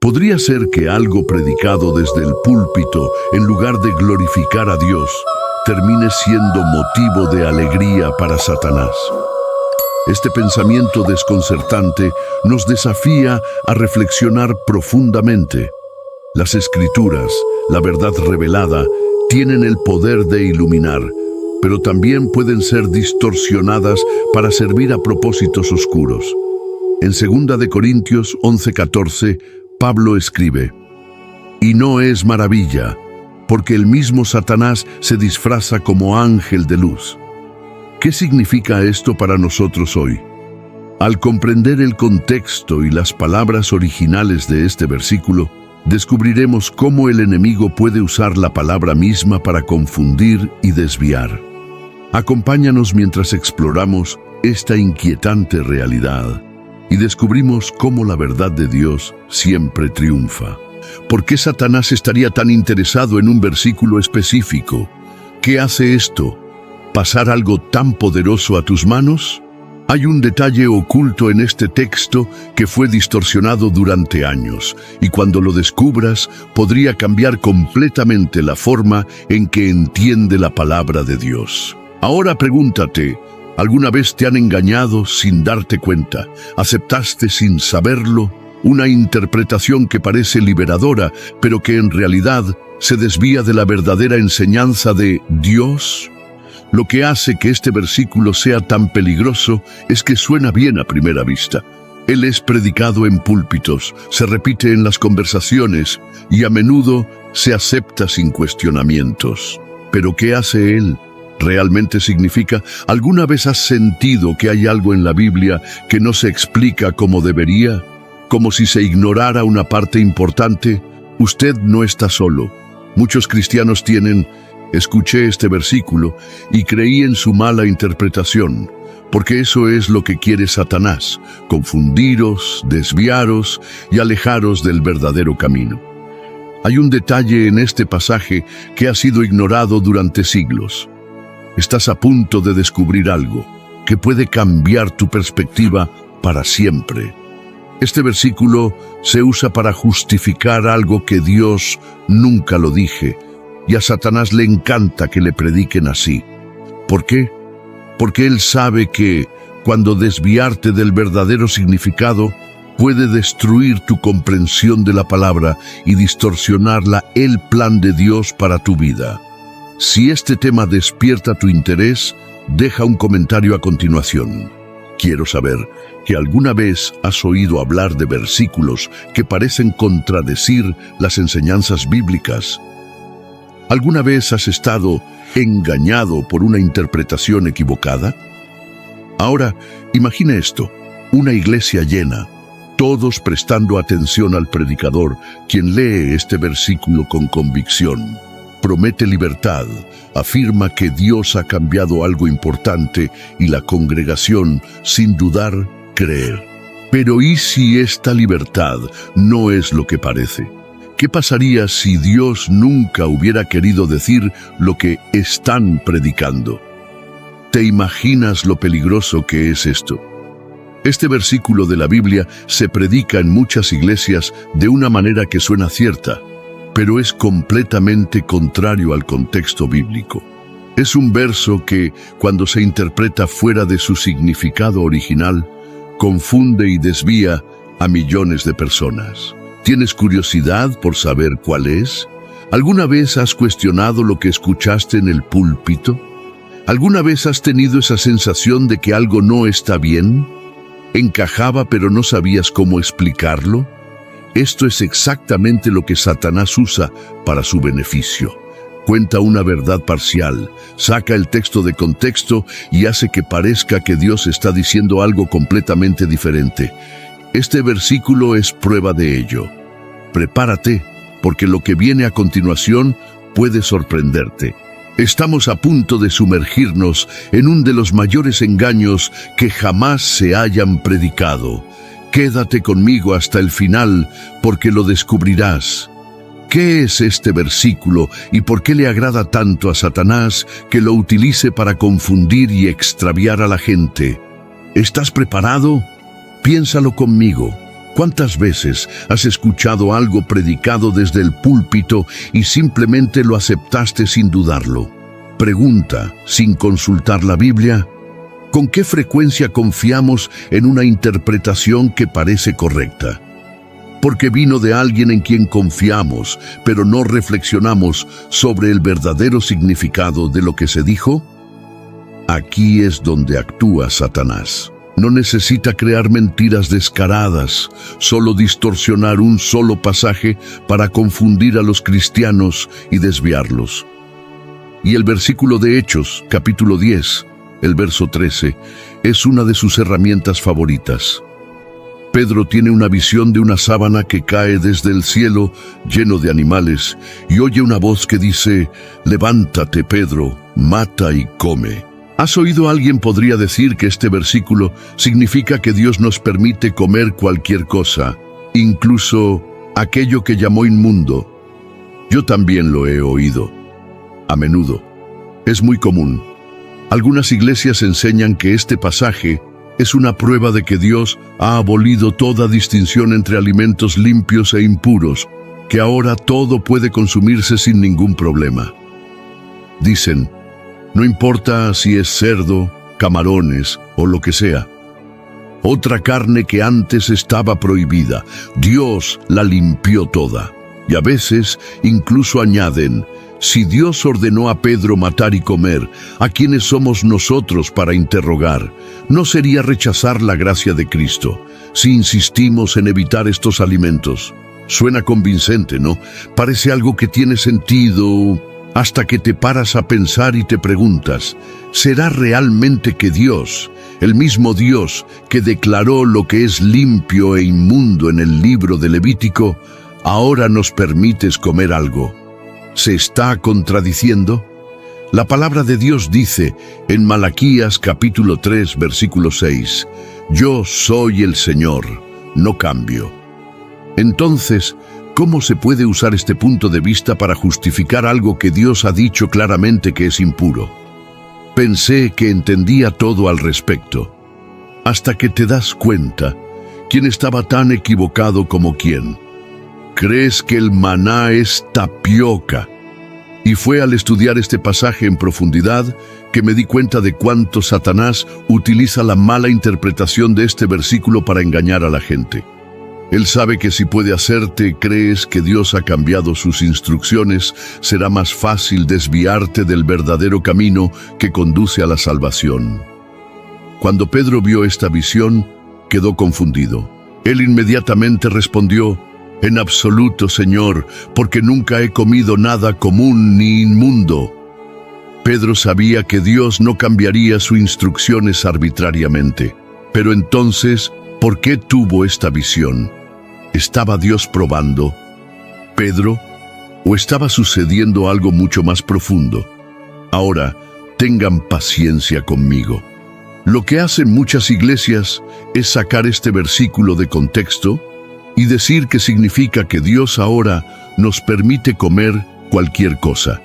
Podría ser que algo predicado desde el púlpito, en lugar de glorificar a Dios, termine siendo motivo de alegría para Satanás. Este pensamiento desconcertante nos desafía a reflexionar profundamente. Las Escrituras, la verdad revelada, tienen el poder de iluminar, pero también pueden ser distorsionadas para servir a propósitos oscuros. En 2 de Corintios 11:14, Pablo escribe: «Y no es maravilla, porque el mismo Satanás se disfraza como ángel de luz». ¿Qué significa esto para nosotros hoy? Al comprender el contexto y las palabras originales de este versículo, descubriremos cómo el enemigo puede usar la palabra misma para confundir y desviar. Acompáñanos mientras exploramos esta inquietante realidad y descubrimos cómo la verdad de Dios siempre triunfa. ¿Por qué Satanás estaría tan interesado en un versículo específico? ¿Qué hace esto? ¿Pasar algo tan poderoso a tus manos? Hay un detalle oculto en este texto que fue distorsionado durante años, y cuando lo descubras, podría cambiar completamente la forma en que entiende la palabra de Dios. Ahora pregúntate, ¿alguna vez te han engañado sin darte cuenta? ¿Aceptaste sin saberlo una interpretación que parece liberadora, pero que en realidad se desvía de la verdadera enseñanza de Dios? Lo que hace que este versículo sea tan peligroso es que suena bien a primera vista. Él es predicado en púlpitos, se repite en las conversaciones y a menudo se acepta sin cuestionamientos. ¿Pero qué hace él? ¿Realmente significa? ¿Alguna vez has sentido que hay algo en la Biblia que no se explica como debería? ¿Como si se ignorara una parte importante? Usted no está solo. Muchos cristianos tienen: escuché este versículo y creí en su mala interpretación, porque eso es lo que quiere Satanás, confundiros, desviaros y alejaros del verdadero camino. Hay un detalle en este pasaje que ha sido ignorado durante siglos. Estás a punto de descubrir algo que puede cambiar tu perspectiva para siempre. Este versículo se usa para justificar algo que Dios nunca lo dije, y a Satanás le encanta que le prediquen así. ¿Por qué? Porque él sabe que, cuando desviarte del verdadero significado, puede destruir tu comprensión de la palabra y distorsionarla el plan de Dios para tu vida. Si este tema despierta tu interés, deja un comentario a continuación. Quiero saber que alguna vez has oído hablar de versículos que parecen contradecir las enseñanzas bíblicas. ¿Alguna vez has estado engañado por una interpretación equivocada? Ahora, imagina esto: una iglesia llena, todos prestando atención al predicador, quien lee este versículo con convicción. Promete libertad, afirma que Dios ha cambiado algo importante y la congregación, sin dudar, cree. Pero ¿y si esta libertad no es lo que parece? ¿Qué pasaría si Dios nunca hubiera querido decir lo que están predicando? ¿Te imaginas lo peligroso que es esto? Este versículo de la Biblia se predica en muchas iglesias de una manera que suena cierta, pero es completamente contrario al contexto bíblico. Es un verso que, cuando se interpreta fuera de su significado original, confunde y desvía a millones de personas. ¿Tienes curiosidad por saber cuál es? ¿Alguna vez has cuestionado lo que escuchaste en el púlpito? ¿Alguna vez has tenido esa sensación de que algo no está bien? ¿Encajaba pero no sabías cómo explicarlo? Esto es exactamente lo que Satanás usa para su beneficio. Cuenta una verdad parcial, saca el texto de contexto y hace que parezca que Dios está diciendo algo completamente diferente. Este versículo es prueba de ello. Prepárate, porque lo que viene a continuación puede sorprenderte. Estamos a punto de sumergirnos en uno de los mayores engaños que jamás se hayan predicado. Quédate conmigo hasta el final, porque lo descubrirás. ¿Qué es este versículo y por qué le agrada tanto a Satanás que lo utilice para confundir y extraviar a la gente? ¿Estás preparado? Piénsalo conmigo. ¿Cuántas veces has escuchado algo predicado desde el púlpito y simplemente lo aceptaste sin dudarlo? Pregunta, sin consultar la Biblia, ¿con qué frecuencia confiamos en una interpretación que parece correcta? Porque vino de alguien en quien confiamos, pero no reflexionamos sobre el verdadero significado de lo que se dijo. Aquí es donde actúa Satanás. No necesita crear mentiras descaradas, solo distorsionar un solo pasaje para confundir a los cristianos y desviarlos. Y el versículo de Hechos, capítulo 10, el verso 13, es una de sus herramientas favoritas. Pedro tiene una visión de una sábana que cae desde el cielo lleno de animales y oye una voz que dice: «Levántate, Pedro, mata y come». ¿Has oído a alguien podría decir que este versículo significa que Dios nos permite comer cualquier cosa, incluso aquello que llamó inmundo? Yo también lo he oído. A menudo. Es muy común. Algunas iglesias enseñan que este pasaje es una prueba de que Dios ha abolido toda distinción entre alimentos limpios e impuros, que ahora todo puede consumirse sin ningún problema. Dicen, no importa si es cerdo, camarones o lo que sea. Otra carne que antes estaba prohibida, Dios la limpió toda. Y a veces incluso añaden, si Dios ordenó a Pedro matar y comer, ¿a quiénes somos nosotros para interrogar? ¿No sería rechazar la gracia de Cristo si insistimos en evitar estos alimentos? Suena convincente, ¿no? Parece algo que tiene sentido hasta que te paras a pensar y te preguntas, ¿será realmente que Dios, el mismo Dios que declaró lo que es limpio e inmundo en el libro de Levítico, ahora nos permites comer algo? ¿Se está contradiciendo? La palabra de Dios dice en Malaquías capítulo 3, versículo 6, «Yo soy el Señor, no cambio». Entonces, ¿cómo se puede usar este punto de vista para justificar algo que Dios ha dicho claramente que es impuro? Pensé que entendía todo al respecto, hasta que te das cuenta quién estaba tan equivocado como quién. Crees que el maná es tapioca. Y fue al estudiar este pasaje en profundidad que me di cuenta de cuánto Satanás utiliza la mala interpretación de este versículo para engañar a la gente. Él sabe que si puede hacerte crees que Dios ha cambiado sus instrucciones, será más fácil desviarte del verdadero camino que conduce a la salvación. Cuando Pedro vio esta visión, quedó confundido. Él inmediatamente respondió, «En absoluto, Señor, porque nunca he comido nada común ni inmundo». Pedro sabía que Dios no cambiaría sus instrucciones arbitrariamente. Pero entonces, ¿por qué tuvo esta visión? ¿Estaba Dios probando Pedro o estaba sucediendo algo mucho más profundo? Ahora, tengan paciencia conmigo. Lo que hacen muchas iglesias es sacar este versículo de contexto y decir que significa que Dios ahora nos permite comer cualquier cosa.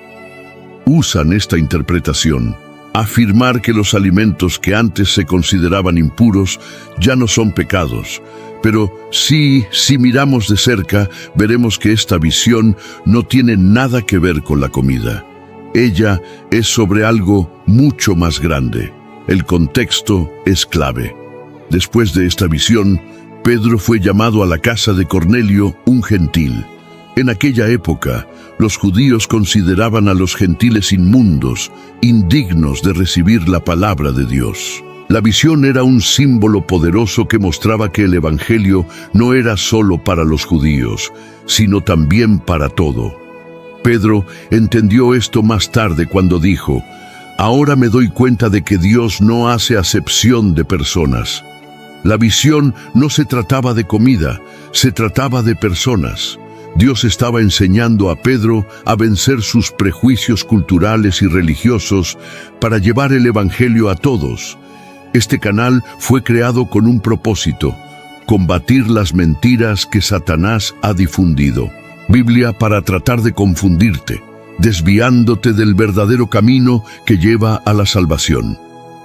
Usan esta interpretación, afirmar que los alimentos que antes se consideraban impuros ya no son pecados. Pero si miramos de cerca, veremos que esta visión no tiene nada que ver con la comida. Ella es sobre algo mucho más grande. El contexto es clave. Después de esta visión, Pedro fue llamado a la casa de Cornelio, un gentil. En aquella época, los judíos consideraban a los gentiles inmundos, indignos de recibir la palabra de Dios. La visión era un símbolo poderoso que mostraba que el Evangelio no era solo para los judíos, sino también para todo. Pedro entendió esto más tarde cuando dijo, «Ahora me doy cuenta de que Dios no hace acepción de personas». La visión no se trataba de comida, se trataba de personas. Dios estaba enseñando a Pedro a vencer sus prejuicios culturales y religiosos para llevar el Evangelio a todos. Este canal fue creado con un propósito, combatir las mentiras que Satanás ha difundido. Biblia para tratar de confundirte, desviándote del verdadero camino que lleva a la salvación.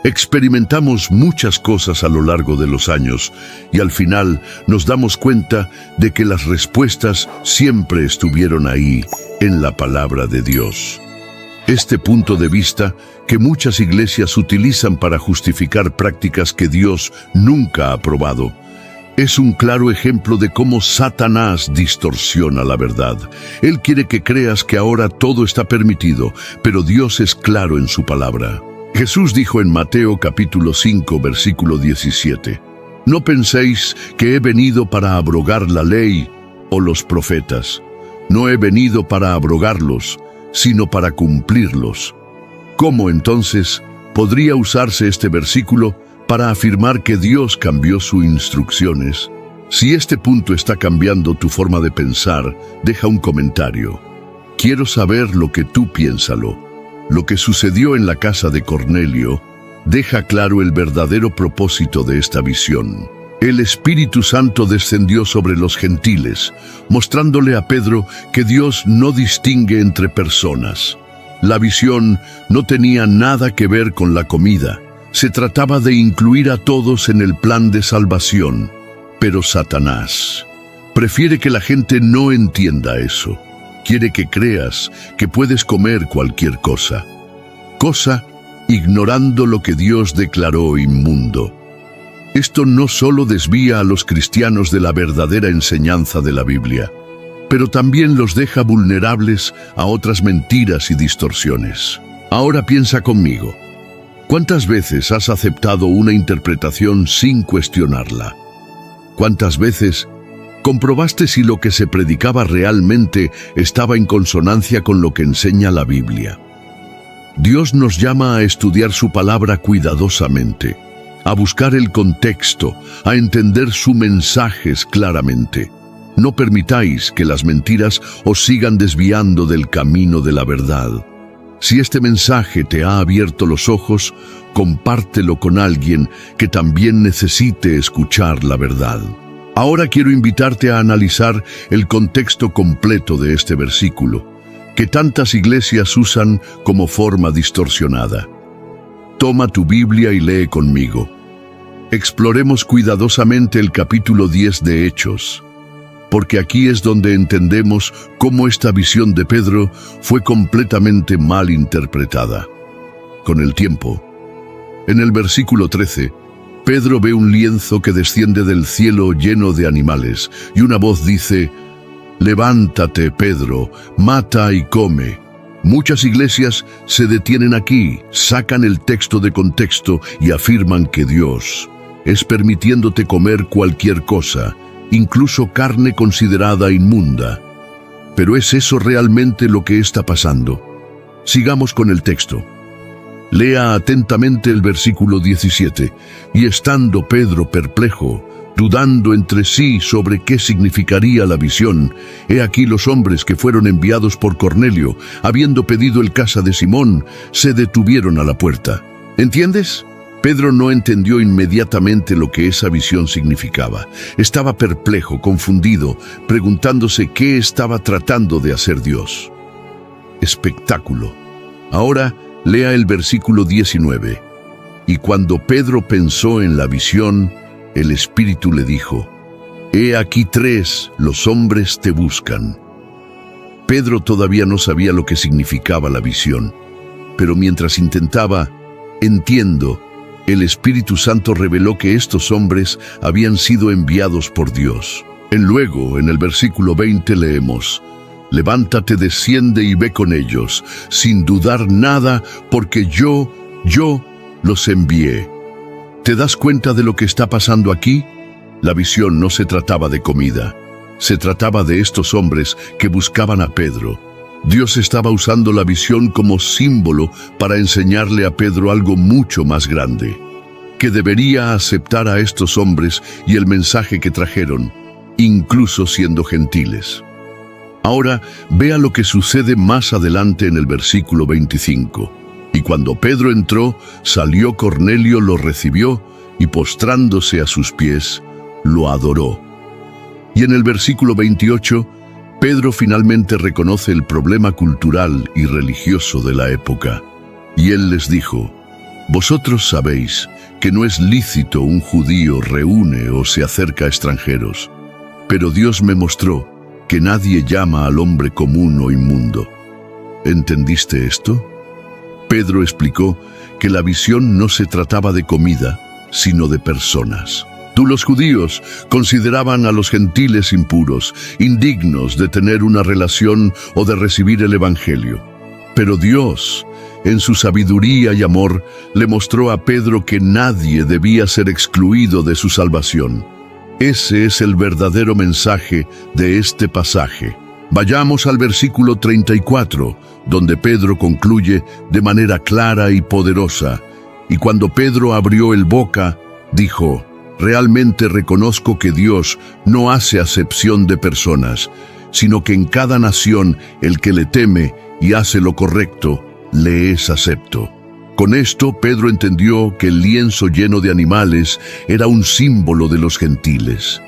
Experimentamos muchas cosas a lo largo de los años y al final nos damos cuenta de que las respuestas siempre estuvieron ahí, en la palabra de Dios. Este punto de vista que muchas iglesias utilizan para justificar prácticas que Dios nunca ha aprobado, es un claro ejemplo de cómo Satanás distorsiona la verdad. Él quiere que creas que ahora todo está permitido, pero Dios es claro en su palabra. Jesús dijo en Mateo capítulo 5, versículo 17, «No penséis que he venido para abrogar la ley o los profetas. No he venido para abrogarlos, sino para cumplirlos». ¿Cómo entonces podría usarse este versículo para afirmar que Dios cambió sus instrucciones? Si este punto está cambiando tu forma de pensar, deja un comentario. Quiero saber lo que tú piénsalo. Lo que sucedió en la casa de Cornelio deja claro el verdadero propósito de esta visión. El Espíritu Santo descendió sobre los gentiles, mostrándole a Pedro que Dios no distingue entre personas. La visión no tenía nada que ver con la comida. Se trataba de incluir a todos en el plan de salvación. Pero Satanás prefiere que la gente no entienda eso. Quiere que creas que puedes comer cualquier cosa, ignorando lo que Dios declaró inmundo. Esto no solo desvía a los cristianos de la verdadera enseñanza de la Biblia, pero también los deja vulnerables a otras mentiras y distorsiones. Ahora piensa conmigo. ¿Cuántas veces has aceptado una interpretación sin cuestionarla? ¿Cuántas veces comprobaste si lo que se predicaba realmente estaba en consonancia con lo que enseña la Biblia? Dios nos llama a estudiar su palabra cuidadosamente, a buscar el contexto, a entender sus mensajes claramente. No permitáis que las mentiras os sigan desviando del camino de la verdad. Si este mensaje te ha abierto los ojos, compártelo con alguien que también necesite escuchar la verdad. Ahora quiero invitarte a analizar el contexto completo de este versículo, que tantas iglesias usan como forma distorsionada. Toma tu Biblia y lee conmigo. Exploremos cuidadosamente el capítulo 10 de Hechos, porque aquí es donde entendemos cómo esta visión de Pedro fue completamente mal interpretada. Con el tiempo, en el versículo 13, Pedro ve un lienzo que desciende del cielo lleno de animales, y una voz dice: «Levántate, Pedro, mata y come». Muchas iglesias se detienen aquí, sacan el texto de contexto y afirman que Dios es permitiéndote comer cualquier cosa, incluso carne considerada inmunda. ¿Pero es eso realmente lo que está pasando? Sigamos con el texto. Lea atentamente el versículo 17. «Y estando Pedro perplejo, dudando entre sí sobre qué significaría la visión, he aquí los hombres que fueron enviados por Cornelio, habiendo pedido el casa de Simón, se detuvieron a la puerta». ¿Entiendes? Pedro no entendió inmediatamente lo que esa visión significaba. Estaba perplejo, confundido, preguntándose qué estaba tratando de hacer Dios. Espectáculo. Ahora lea el versículo 19. «Y cuando Pedro pensó en la visión, el Espíritu le dijo: He aquí 3, los hombres te buscan». Pedro todavía no sabía lo que significaba la visión, pero mientras intentaba, entiendo, el Espíritu Santo reveló que estos hombres habían sido enviados por Dios. Luego, en el versículo 20 leemos: «Levántate, desciende y ve con ellos, sin dudar nada, porque yo los envié». ¿Te das cuenta de lo que está pasando aquí? La visión no se trataba de comida. Se trataba de estos hombres que buscaban a Pedro. Dios estaba usando la visión como símbolo para enseñarle a Pedro algo mucho más grande: que debería aceptar a estos hombres y el mensaje que trajeron, incluso siendo gentiles. Ahora, vea lo que sucede más adelante en el versículo 25. «Y cuando Pedro entró, salió Cornelio, lo recibió, y postrándose a sus pies, lo adoró». Y en el versículo 28, Pedro finalmente reconoce el problema cultural y religioso de la época. Y él les dijo: Vosotros sabéis que no es lícito un judío reúne o se acerca a extranjeros, pero Dios me mostró que nadie llama al hombre común o inmundo. ¿Entendiste esto? Pedro explicó que la visión no se trataba de comida, sino de personas. Los judíos consideraban a los gentiles impuros, indignos de tener una relación o de recibir el evangelio. Pero Dios, en su sabiduría y amor, le mostró a Pedro que nadie debía ser excluido de su salvación. Ese es el verdadero mensaje de este pasaje. Vayamos al versículo 34, donde Pedro concluye de manera clara y poderosa. Y cuando Pedro abrió el boca, dijo: realmente reconozco que Dios no hace acepción de personas, sino que en cada nación el que le teme y hace lo correcto, le es acepto. Con esto, Pedro entendió que el lienzo lleno de animales era un símbolo de los gentiles.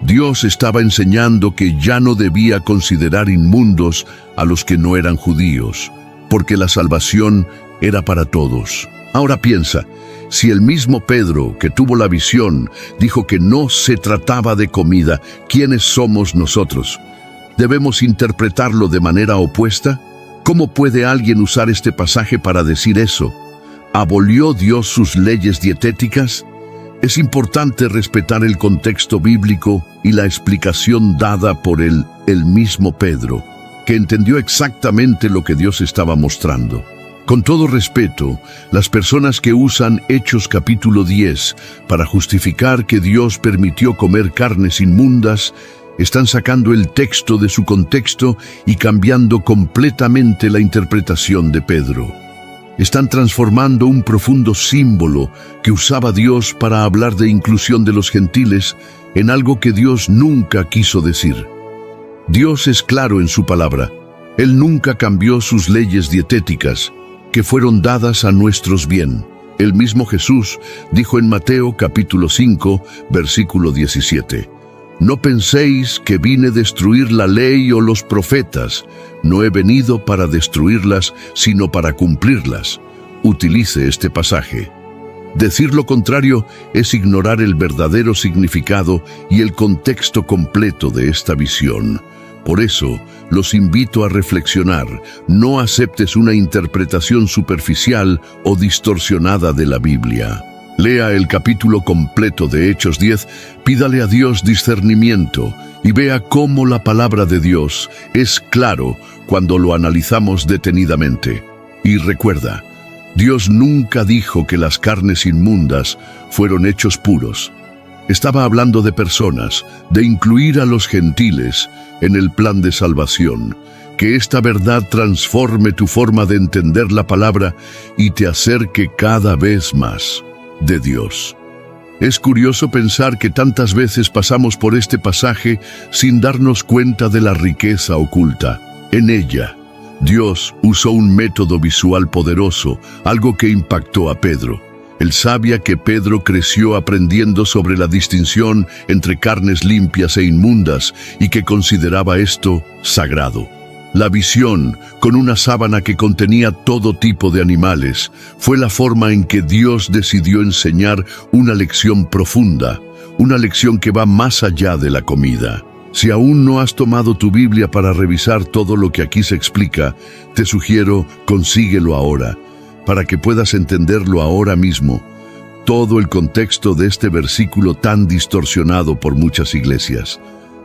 Dios estaba enseñando que ya no debía considerar inmundos a los que no eran judíos, porque la salvación era para todos. Ahora piensa, si el mismo Pedro, que tuvo la visión, dijo que no se trataba de comida, ¿quiénes somos nosotros? ¿Debemos interpretarlo de manera opuesta? ¿Cómo puede alguien usar este pasaje para decir eso? ¿Abolió Dios sus leyes dietéticas? Es importante respetar el contexto bíblico y la explicación dada por el mismo Pedro, que entendió exactamente lo que Dios estaba mostrando. Con todo respeto, las personas que usan Hechos capítulo 10 para justificar que Dios permitió comer carnes inmundas, están sacando el texto de su contexto y cambiando completamente la interpretación de Pedro. Están transformando un profundo símbolo que usaba Dios para hablar de inclusión de los gentiles en algo que Dios nunca quiso decir. Dios es claro en su palabra. Él nunca cambió sus leyes dietéticas, que fueron dadas a nuestros bien. El mismo Jesús dijo en Mateo capítulo 5, versículo 17, «No penséis que vine a destruir la ley o los profetas. No he venido para destruirlas, sino para cumplirlas». Utilice este pasaje. Decir lo contrario es ignorar el verdadero significado y el contexto completo de esta visión. Por eso, los invito a reflexionar. No aceptes una interpretación superficial o distorsionada de la Biblia. Lea el capítulo completo de Hechos 10, pídale a Dios discernimiento y vea cómo la palabra de Dios es claro cuando lo analizamos detenidamente. Y recuerda, Dios nunca dijo que las carnes inmundas fueron hechos puros. Estaba hablando de personas, de incluir a los gentiles en el plan de salvación. Que esta verdad transforme tu forma de entender la palabra y te acerque cada vez más de Dios. Es curioso pensar que tantas veces pasamos por este pasaje sin darnos cuenta de la riqueza oculta. En ella, Dios usó un método visual poderoso, algo que impactó a Pedro. Él sabía que Pedro creció aprendiendo sobre la distinción entre carnes limpias e inmundas y que consideraba esto sagrado. La visión, con una sábana que contenía todo tipo de animales, fue la forma en que Dios decidió enseñar una lección profunda, una lección que va más allá de la comida. Si aún no has tomado tu Biblia para revisar todo lo que aquí se explica, te sugiero, consíguelo ahora, para que puedas entenderlo ahora mismo, todo el contexto de este versículo tan distorsionado por muchas iglesias.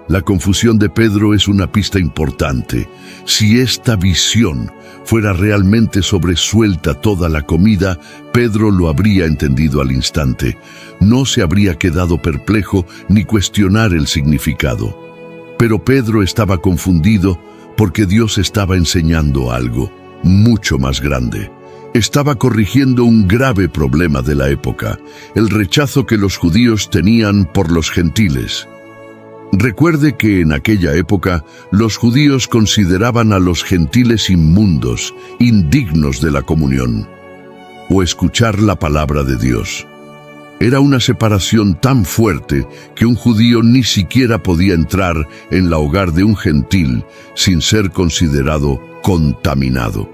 La confusión de Pedro es una pista importante. Si esta visión fuera realmente sobre suelta toda la comida, Pedro lo habría entendido al instante. No se habría quedado perplejo ni cuestionar el significado. Pero Pedro estaba confundido porque Dios estaba enseñando algo mucho más grande. Estaba corrigiendo un grave problema de la época, el rechazo que los judíos tenían por los gentiles. Recuerde que en aquella época los judíos consideraban a los gentiles inmundos, indignos de la comunión, o escuchar la palabra de Dios. Era una separación tan fuerte que un judío ni siquiera podía entrar en la hogar de un gentil sin ser considerado contaminado.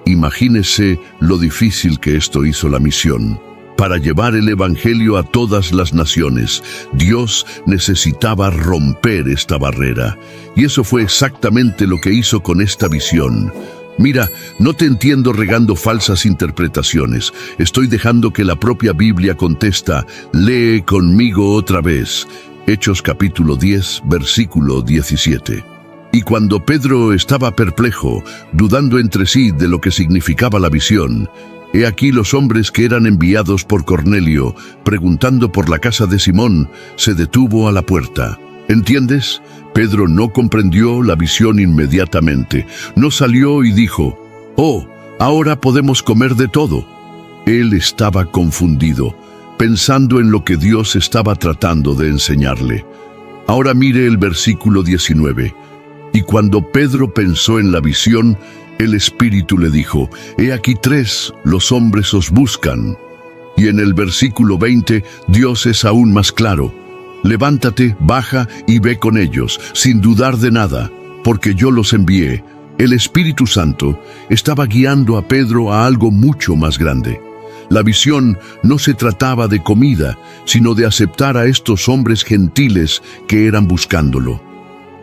Imagínese lo difícil que esto hizo la misión. Para llevar el Evangelio a todas las naciones, Dios necesitaba romper esta barrera. Y eso fue exactamente lo que hizo con esta visión. Mira, no te entiendo regando falsas interpretaciones. Estoy dejando que la propia Biblia contesta. Lee conmigo otra vez. Hechos capítulo 10, versículo 17. Y cuando Pedro estaba perplejo, dudando entre sí de lo que significaba la visión, he aquí los hombres que eran enviados por Cornelio, preguntando por la casa de Simón, se detuvo a la puerta. ¿Entiendes? Pedro no comprendió la visión inmediatamente. No salió y dijo, «Oh, ahora podemos comer de todo». Él estaba confundido, pensando en lo que Dios estaba tratando de enseñarle. Ahora mire el versículo 19. Y cuando Pedro pensó en la visión, el Espíritu le dijo, «He aquí 3, los hombres os buscan». Y en el versículo 20, Dios es aún más claro. «Levántate, baja y ve con ellos, sin dudar de nada, porque yo los envié». El Espíritu Santo estaba guiando a Pedro a algo mucho más grande. La visión no se trataba de comida, sino de aceptar a estos hombres gentiles que eran buscándolo.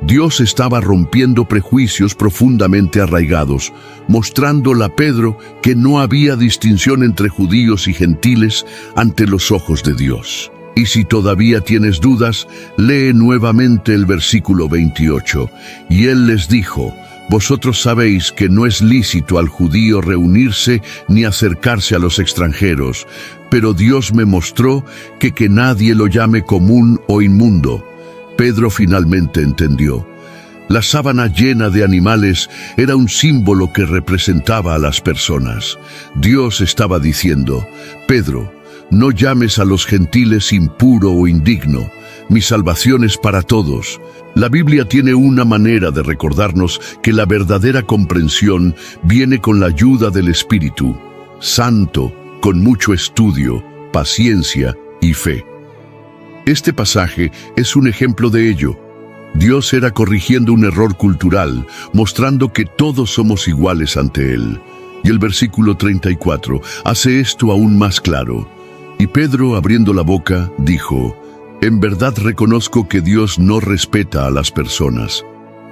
Dios estaba rompiendo prejuicios profundamente arraigados, mostrándole a Pedro que no había distinción entre judíos y gentiles ante los ojos de Dios. Y si todavía tienes dudas, lee nuevamente el versículo 28. Y él les dijo, «Vosotros sabéis que no es lícito al judío reunirse ni acercarse a los extranjeros, pero Dios me mostró que nadie lo llame común o inmundo». Pedro finalmente entendió. La sábana llena de animales era un símbolo que representaba a las personas. Dios estaba diciendo, «Pedro, no llames a los gentiles impuro o indigno. Mi salvación es para todos». La Biblia tiene una manera de recordarnos que la verdadera comprensión viene con la ayuda del Espíritu Santo, con mucho estudio, paciencia y fe. Este pasaje es un ejemplo de ello. Dios era corrigiendo un error cultural, mostrando que todos somos iguales ante Él. Y el versículo 34 hace esto aún más claro. Y Pedro, abriendo la boca, dijo, «En verdad reconozco que Dios no respeta a las personas».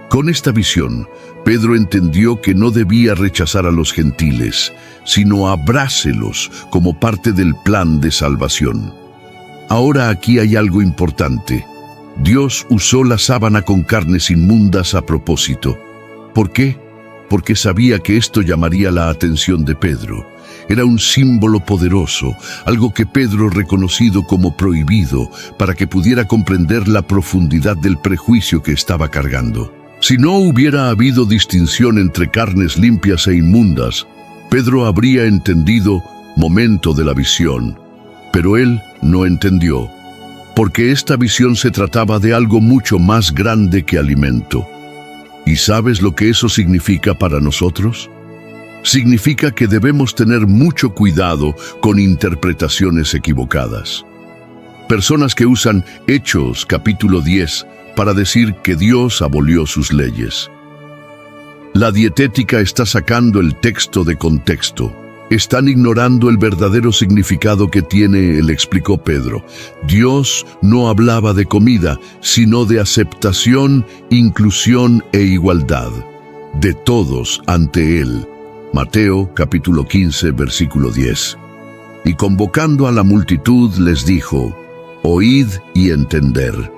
Con esta visión, Pedro entendió que no debía rechazar a los gentiles, sino abrácelos como parte del plan de salvación. Ahora aquí hay algo importante. Dios usó la sábana con carnes inmundas a propósito. ¿Por qué? Porque sabía que esto llamaría la atención de Pedro. Era un símbolo poderoso, algo que Pedro reconocido como prohibido, para que pudiera comprender la profundidad del prejuicio que estaba cargando. Si no hubiera habido distinción entre carnes limpias e inmundas, Pedro habría entendido momento de la visión. Pero él no entendió, porque esta visión se trataba de algo mucho más grande que alimento. ¿Y sabes lo que eso significa para nosotros? Significa que debemos tener mucho cuidado con interpretaciones equivocadas. Personas que usan Hechos capítulo 10 para decir que Dios abolió sus leyes. La dietética está sacando el texto de contexto. Están ignorando el verdadero significado que tiene, le explicó Pedro. Dios no hablaba de comida, sino de aceptación, inclusión e igualdad, de todos ante Él. Mateo capítulo 15, versículo 10. Y convocando a la multitud les dijo, «Oíd y entender».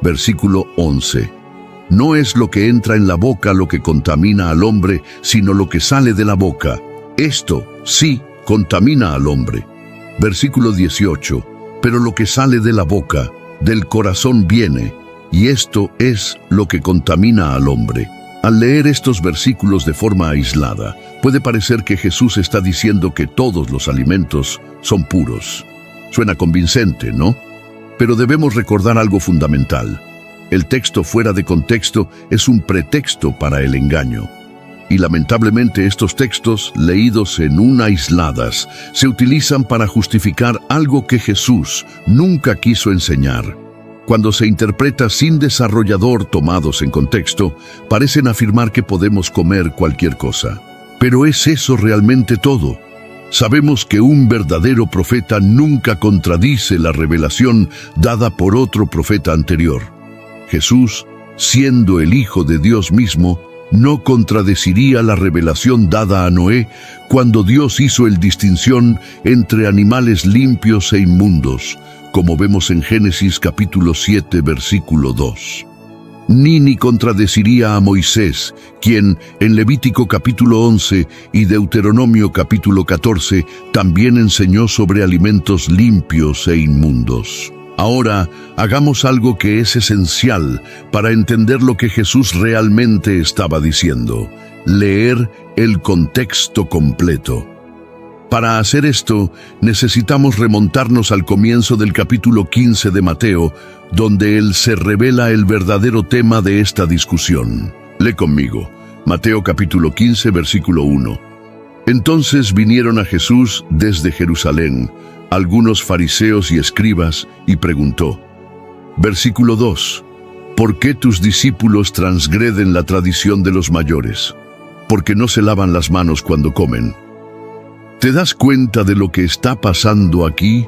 Versículo 11. No es lo que entra en la boca lo que contamina al hombre, sino lo que sale de la boca. Esto, sí, contamina al hombre. Versículo 18. Pero lo que sale de la boca, del corazón viene, y esto es lo que contamina al hombre. Al leer estos versículos de forma aislada, puede parecer que Jesús está diciendo que todos los alimentos son puros. Suena convincente, ¿no? Pero debemos recordar algo fundamental. El texto fuera de contexto es un pretexto para el engaño. Y lamentablemente estos textos, leídos en una aisladas, se utilizan para justificar algo que Jesús nunca quiso enseñar. Cuando se interpreta sin desarrollador tomados en contexto, parecen afirmar que podemos comer cualquier cosa. Pero ¿es eso realmente todo? Sabemos que un verdadero profeta nunca contradice la revelación dada por otro profeta anterior. Jesús, siendo el Hijo de Dios mismo, no contradeciría la revelación dada a Noé cuando Dios hizo el distinción entre animales limpios e inmundos, como vemos en Génesis capítulo 7, versículo 2. Ni contradeciría a Moisés, quien en Levítico capítulo 11 y Deuteronomio capítulo 14 también enseñó sobre alimentos limpios e inmundos. Ahora, hagamos algo que es esencial para entender lo que Jesús realmente estaba diciendo: leer el contexto completo. Para hacer esto, necesitamos remontarnos al comienzo del capítulo 15 de Mateo, donde él se revela el verdadero tema de esta discusión. Lee conmigo, Mateo capítulo 15, versículo 1. Entonces vinieron a Jesús desde Jerusalén algunos fariseos y escribas, y preguntó. Versículo 2. ¿Por qué tus discípulos transgreden la tradición de los mayores? Porque no se lavan las manos cuando comen. ¿Te das cuenta de lo que está pasando aquí?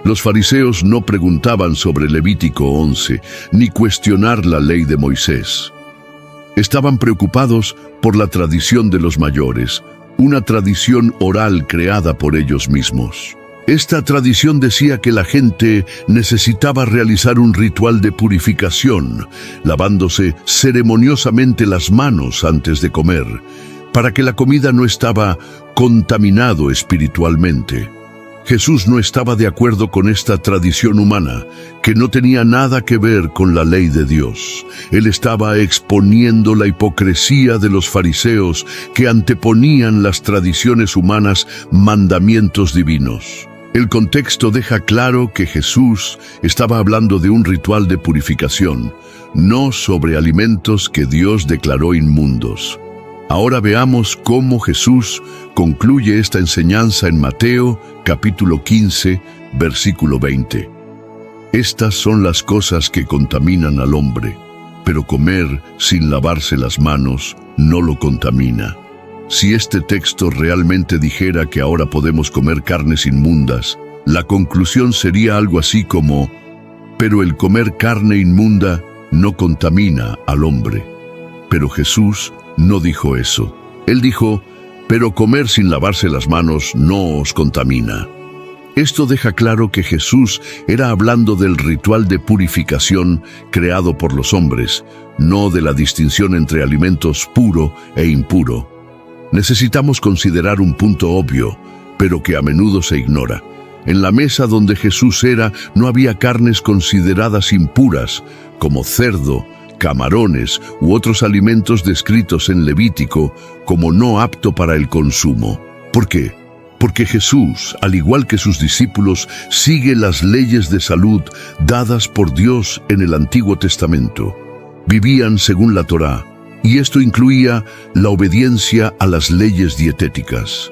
Los fariseos no preguntaban sobre Levítico 11, ni cuestionar la ley de Moisés. Estaban preocupados por la tradición de los mayores, una tradición oral creada por ellos mismos. Esta tradición decía que la gente necesitaba realizar un ritual de purificación, lavándose ceremoniosamente las manos antes de comer, para que la comida no estaba contaminado espiritualmente. Jesús no estaba de acuerdo con esta tradición humana, que no tenía nada que ver con la ley de Dios. Él estaba exponiendo la hipocresía de los fariseos que anteponían las tradiciones humanas mandamientos divinos. El contexto deja claro que Jesús estaba hablando de un ritual de purificación, no sobre alimentos que Dios declaró inmundos. Ahora veamos cómo Jesús concluye esta enseñanza en Mateo capítulo 15, versículo 20. Estas son las cosas que contaminan al hombre, pero comer sin lavarse las manos no lo contamina. Si este texto realmente dijera que ahora podemos comer carnes inmundas, la conclusión sería algo así como: pero el comer carne inmunda no contamina al hombre. Pero Jesús no dijo eso. Él dijo: pero comer sin lavarse las manos no os contamina. Esto deja claro que Jesús era hablando del ritual de purificación creado por los hombres, no de la distinción entre alimentos puro e impuro. Necesitamos considerar un punto obvio, pero que a menudo se ignora. En la mesa donde Jesús era, no había carnes consideradas impuras, como cerdo, camarones u otros alimentos descritos en Levítico como no apto para el consumo. ¿Por qué? Porque Jesús, al igual que sus discípulos, sigue las leyes de salud dadas por Dios en el Antiguo Testamento. Vivían según la Torá, y esto incluía la obediencia a las leyes dietéticas.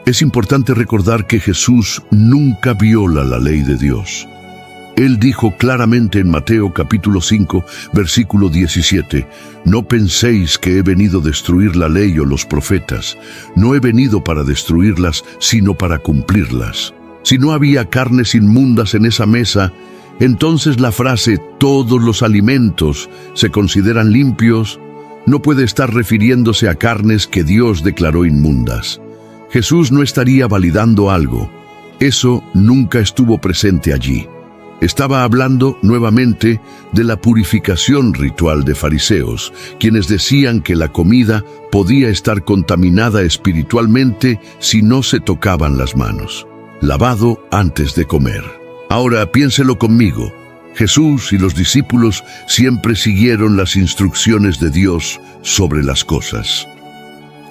Es importante recordar que Jesús nunca viola la ley de Dios. Él dijo claramente en Mateo capítulo 5, versículo 17, «No penséis que he venido a destruir la ley o los profetas. No he venido para destruirlas, sino para cumplirlas». Si no había carnes inmundas en esa mesa, entonces la frase «todos los alimentos se consideran limpios» no puede estar refiriéndose a carnes que Dios declaró inmundas. Jesús no estaría validando algo. Eso nunca estuvo presente allí. Estaba hablando nuevamente de la purificación ritual de fariseos, quienes decían que la comida podía estar contaminada espiritualmente si no se tocaban las manos. Lavado antes de comer. Ahora piénselo conmigo. Jesús y los discípulos siempre siguieron las instrucciones de Dios sobre las cosas.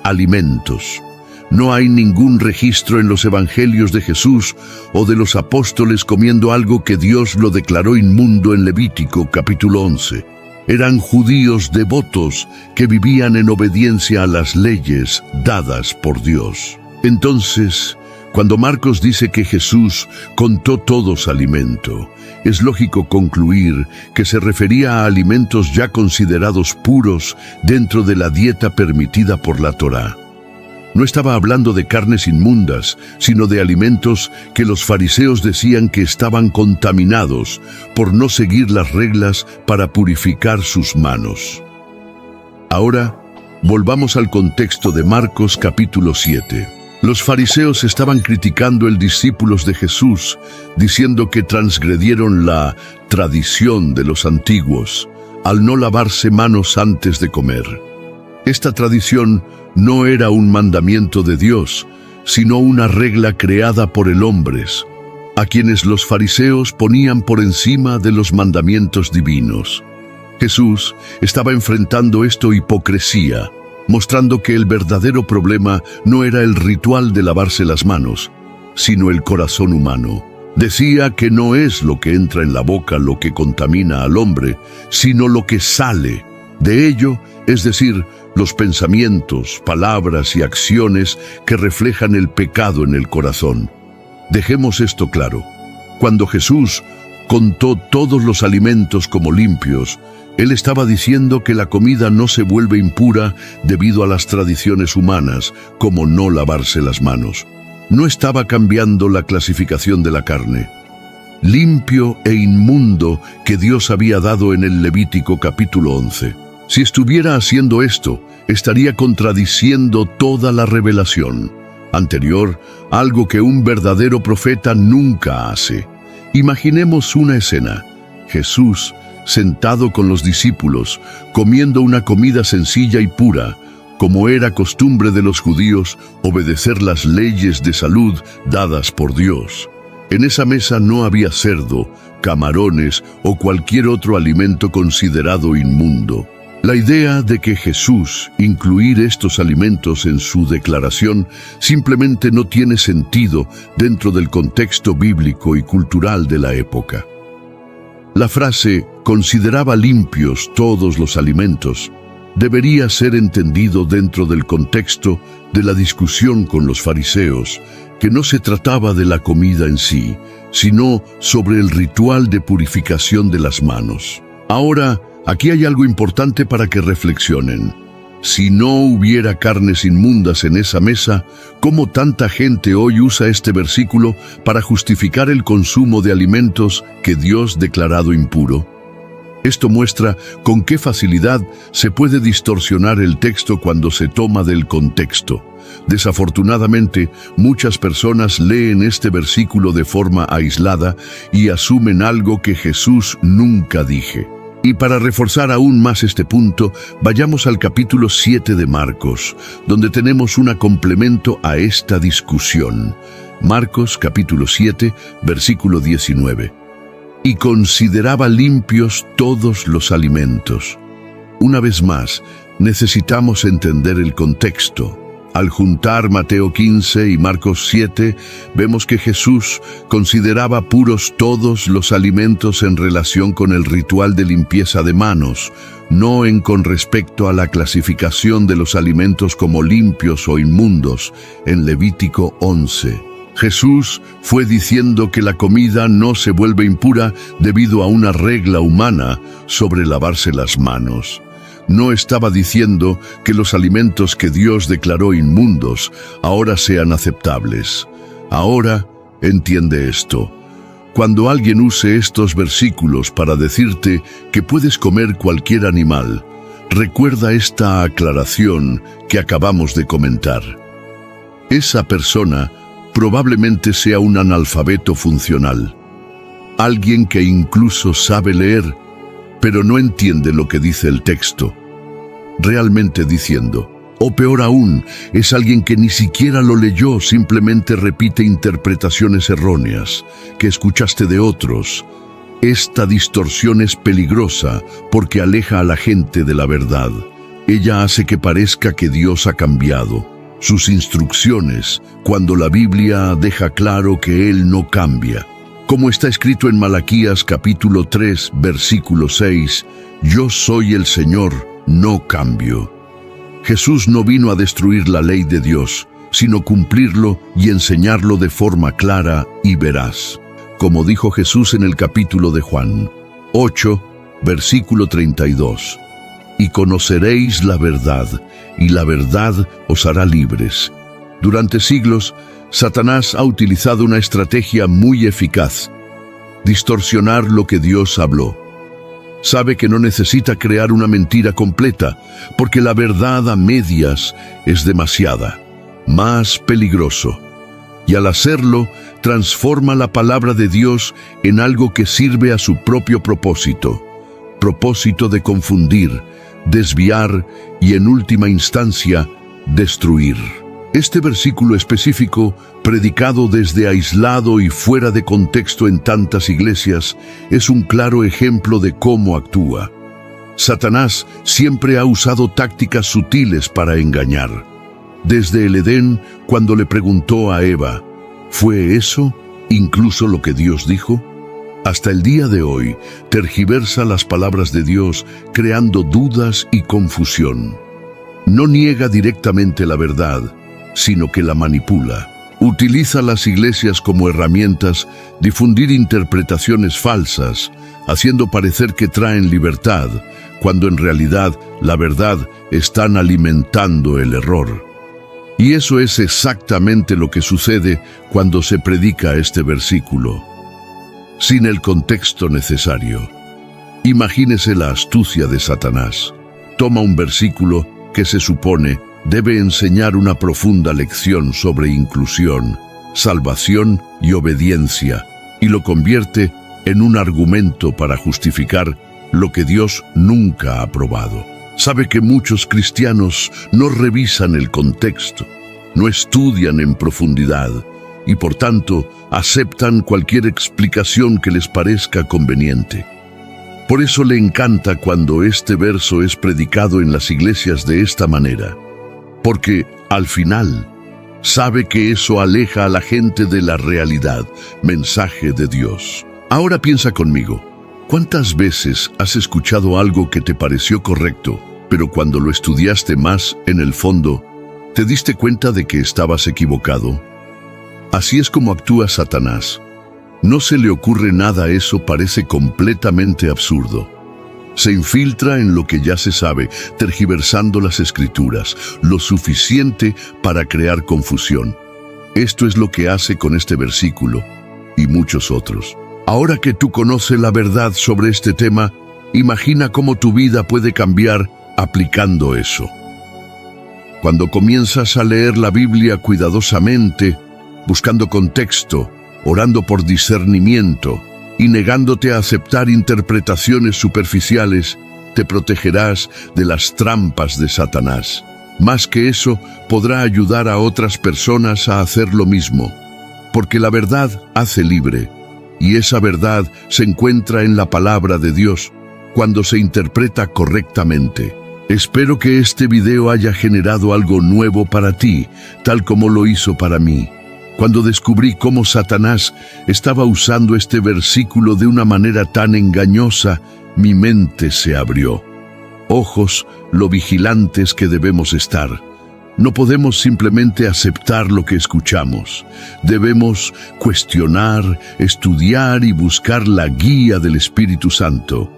Alimentos. No hay ningún registro en los evangelios de Jesús o de los apóstoles comiendo algo que Dios lo declaró inmundo en Levítico capítulo 11. Eran judíos devotos que vivían en obediencia a las leyes dadas por Dios. Entonces, cuando Marcos dice que Jesús contó todos alimento, es lógico concluir que se refería a alimentos ya considerados puros dentro de la dieta permitida por la Torá. No estaba hablando de carnes inmundas, sino de alimentos que los fariseos decían que estaban contaminados por no seguir las reglas para purificar sus manos. Ahora, volvamos al contexto de Marcos capítulo 7. Los fariseos estaban criticando el discípulos de Jesús, diciendo que transgredieron la tradición de los antiguos al no lavarse manos antes de comer. Esta tradición no era un mandamiento de Dios, sino una regla creada por el hombre, a quienes los fariseos ponían por encima de los mandamientos divinos. Jesús estaba enfrentando esta hipocresía, mostrando que el verdadero problema no era el ritual de lavarse las manos, sino el corazón humano. Decía que no es lo que entra en la boca lo que contamina al hombre, sino lo que sale de ello, es decir, los pensamientos, palabras y acciones que reflejan el pecado en el corazón. Dejemos esto claro. Cuando Jesús contó todos los alimentos como limpios, Él estaba diciendo que la comida no se vuelve impura debido a las tradiciones humanas, como no lavarse las manos. No estaba cambiando la clasificación de la carne. Limpio e inmundo que Dios había dado en el Levítico capítulo 11. Si estuviera haciendo esto, estaría contradiciendo toda la revelación anterior, algo que un verdadero profeta nunca hace. Imaginemos una escena. Jesús, sentado con los discípulos, comiendo una comida sencilla y pura, como era costumbre de los judíos, obedecer las leyes de salud dadas por Dios. En esa mesa no había cerdo, camarones o cualquier otro alimento considerado inmundo. La idea de que Jesús incluir estos alimentos en su declaración simplemente no tiene sentido dentro del contexto bíblico y cultural de la época. La frase "consideraba limpios todos los alimentos" debería ser entendido dentro del contexto de la discusión con los fariseos, que no se trataba de la comida en sí, sino sobre el ritual de purificación de las manos. Ahora, aquí hay algo importante para que reflexionen. Si no hubiera carnes inmundas en esa mesa, ¿cómo tanta gente hoy usa este versículo para justificar el consumo de alimentos que Dios declarado impuro? Esto muestra con qué facilidad se puede distorsionar el texto cuando se toma del contexto. Desafortunadamente, muchas personas leen este versículo de forma aislada y asumen algo que Jesús nunca dijo. Y para reforzar aún más este punto, vayamos al capítulo 7 de Marcos, donde tenemos un complemento a esta discusión. Marcos capítulo 7, versículo 19. Y consideraba limpios todos los alimentos. Una vez más, necesitamos entender el contexto. Al juntar Mateo 15 y Marcos 7, vemos que Jesús consideraba puros todos los alimentos en relación con el ritual de limpieza de manos, no con respecto a la clasificación de los alimentos como limpios o inmundos en Levítico 11. Jesús fue diciendo que la comida no se vuelve impura debido a una regla humana sobre lavarse las manos. No estaba diciendo que los alimentos que Dios declaró inmundos ahora sean aceptables. Ahora, entiende esto. Cuando alguien use estos versículos para decirte que puedes comer cualquier animal, recuerda esta aclaración que acabamos de comentar. Esa persona probablemente sea un analfabeto funcional. Alguien que incluso sabe leer, pero no entiende lo que dice el texto, realmente diciendo. O peor aún, es alguien que ni siquiera lo leyó, simplemente repite interpretaciones erróneas que escuchaste de otros. Esta distorsión es peligrosa porque aleja a la gente de la verdad. Ella hace que parezca que Dios ha cambiado sus instrucciones cuando la Biblia deja claro que Él no cambia. Como está escrito en Malaquías capítulo 3, versículo 6, «Yo soy el Señor, no cambio». Jesús no vino a destruir la ley de Dios, sino cumplirlo y enseñarlo de forma clara y veraz. Como dijo Jesús en el capítulo de Juan 8, versículo 32, «Y conoceréis la verdad, y la verdad os hará libres». Durante siglos, Satanás ha utilizado una estrategia muy eficaz: distorsionar lo que Dios habló. Sabe que no necesita crear una mentira completa, porque la verdad a medias es demasiada, más peligroso. Y al hacerlo, transforma la palabra de Dios en algo que sirve a su propio propósito de confundir, desviar y, en última instancia, destruir. Este versículo específico, predicado desde aislado y fuera de contexto en tantas iglesias, es un claro ejemplo de cómo actúa. Satanás siempre ha usado tácticas sutiles para engañar. Desde el Edén, cuando le preguntó a Eva, ¿fue eso incluso lo que Dios dijo? Hasta el día de hoy, tergiversa las palabras de Dios, creando dudas y confusión. No niega directamente la verdad, sino que la manipula. Utiliza las iglesias como herramientas, difundir interpretaciones falsas, haciendo parecer que traen libertad, cuando en realidad la verdad están alimentando el error. Y eso es exactamente lo que sucede cuando se predica este versículo, sin el contexto necesario. Imagínese la astucia de Satanás. Toma un versículo que se supone debe enseñar una profunda lección sobre inclusión, salvación y obediencia, y lo convierte en un argumento para justificar lo que Dios nunca ha aprobado. Sabe que muchos cristianos no revisan el contexto, no estudian en profundidad y por tanto aceptan cualquier explicación que les parezca conveniente. Por eso le encanta cuando este verso es predicado en las iglesias de esta manera, porque al final sabe que eso aleja a la gente de la realidad, mensaje de Dios. Ahora piensa conmigo, ¿cuántas veces has escuchado algo que te pareció correcto, pero cuando lo estudiaste más en el fondo, te diste cuenta de que estabas equivocado? Así es como actúa Satanás. No se le ocurre nada, eso parece completamente absurdo. Se infiltra en lo que ya se sabe, tergiversando las escrituras, lo suficiente para crear confusión. Esto es lo que hace con este versículo y muchos otros. Ahora que tú conoces la verdad sobre este tema, imagina cómo tu vida puede cambiar aplicando eso. Cuando comienzas a leer la Biblia cuidadosamente, buscando contexto, orando por discernimiento y negándote a aceptar interpretaciones superficiales, te protegerás de las trampas de Satanás. Más que eso, podrá ayudar a otras personas a hacer lo mismo, porque la verdad hace libre, y esa verdad se encuentra en la palabra de Dios cuando se interpreta correctamente. Espero que este video haya generado algo nuevo para ti, tal como lo hizo para mí. Cuando descubrí cómo Satanás estaba usando este versículo de una manera tan engañosa, mi mente se abrió. Ojos, lo vigilantes que debemos estar. No podemos simplemente aceptar lo que escuchamos. Debemos cuestionar, estudiar y buscar la guía del Espíritu Santo.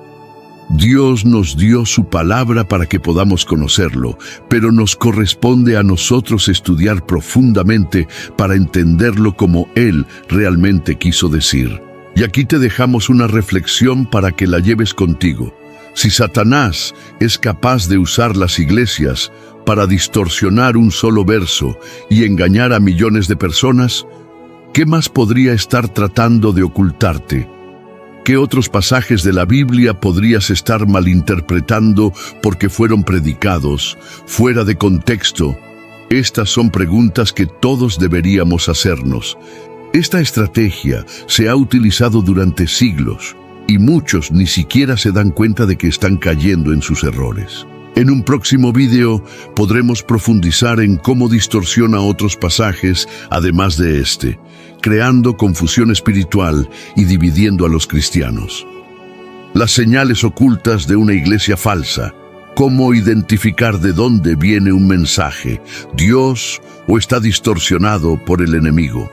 Dios nos dio su palabra para que podamos conocerlo, pero nos corresponde a nosotros estudiar profundamente para entenderlo como Él realmente quiso decir. Y aquí te dejamos una reflexión para que la lleves contigo. Si Satanás es capaz de usar las iglesias para distorsionar un solo verso y engañar a millones de personas, ¿qué más podría estar tratando de ocultarte? ¿Qué otros pasajes de la Biblia podrías estar malinterpretando porque fueron predicados fuera de contexto? Estas son preguntas que todos deberíamos hacernos. Esta estrategia se ha utilizado durante siglos y muchos ni siquiera se dan cuenta de que están cayendo en sus errores. En un próximo video podremos profundizar en cómo distorsiona otros pasajes además de este, creando confusión espiritual y dividiendo a los cristianos. Las señales ocultas de una iglesia falsa. ¿Cómo identificar de dónde viene un mensaje, Dios o está distorsionado por el enemigo?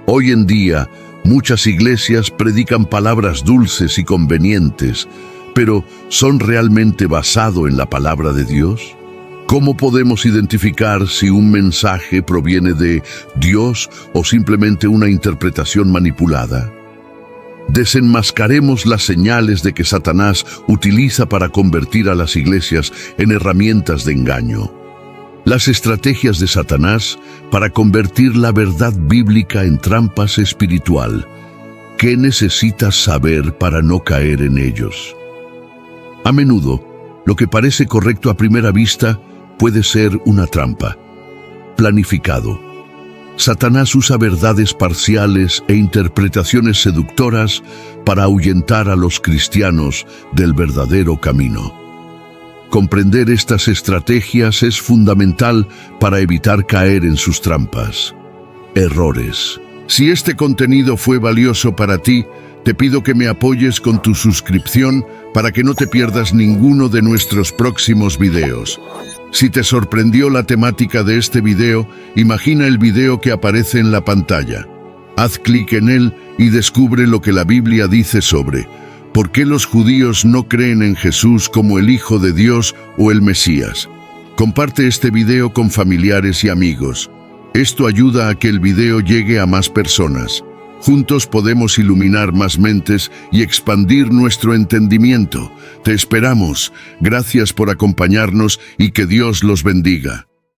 Hoy en día, muchas iglesias predican palabras dulces y convenientes, pero ¿son realmente basadas en la palabra de Dios? ¿Cómo podemos identificar si un mensaje proviene de Dios o simplemente una interpretación manipulada? Desenmascaremos las señales de que Satanás utiliza para convertir a las iglesias en herramientas de engaño. Las estrategias de Satanás para convertir la verdad bíblica en trampas espiritual. ¿Qué necesitas saber para no caer en ellos? A menudo, lo que parece correcto a primera vista puede ser una trampa. Planificado. Satanás usa verdades parciales e interpretaciones seductoras para ahuyentar a los cristianos del verdadero camino. Comprender estas estrategias es fundamental para evitar caer en sus trampas. Errores. Si este contenido fue valioso para ti, te pido que me apoyes con tu suscripción para que no te pierdas ninguno de nuestros próximos videos. Si te sorprendió la temática de este video, imagina el video que aparece en la pantalla. Haz clic en él y descubre lo que la Biblia dice sobre ¿por qué los judíos no creen en Jesús como el Hijo de Dios o el Mesías? Comparte este video con familiares y amigos. Esto ayuda a que el video llegue a más personas. Juntos podemos iluminar más mentes y expandir nuestro entendimiento. Te esperamos. Gracias por acompañarnos y que Dios los bendiga.